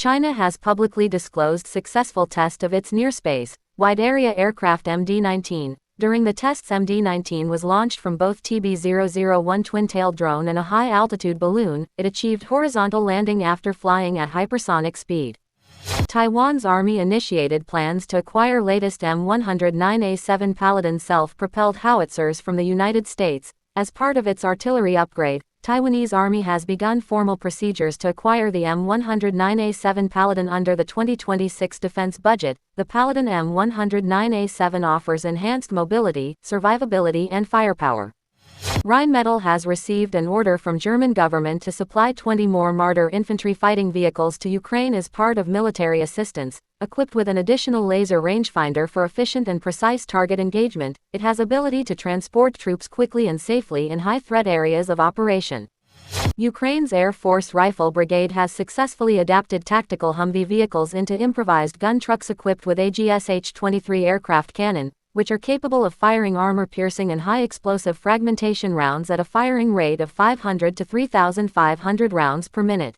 China has publicly disclosed successful test of its near-space, wide-area aircraft MD-19. During the tests, MD-19 was launched from both TB-001 twin-tailed drone and a high-altitude balloon. It achieved horizontal landing after flying at hypersonic speed. Taiwan's army initiated plans to acquire latest M109A7 Paladin self-propelled howitzers from the United States. As part of its artillery upgrade, Taiwanese army has begun formal procedures to acquire the M109A7 Paladin under the 2026 defense budget. The Paladin M109A7 offers enhanced mobility, survivability and firepower. Rheinmetall has received an order from German government to supply 20 more Marder infantry fighting vehicles to Ukraine as part of military assistance. Equipped with an additional laser rangefinder for efficient and precise target engagement, it has ability to transport troops quickly and safely in high-threat areas of operation. Ukraine's Air Force Rifle Brigade has successfully adapted tactical Humvee vehicles into improvised gun trucks equipped with AGS-H-23 aircraft cannon, which are capable of firing armor-piercing and high-explosive fragmentation rounds at a firing rate of 500 to 3,500 rounds per minute.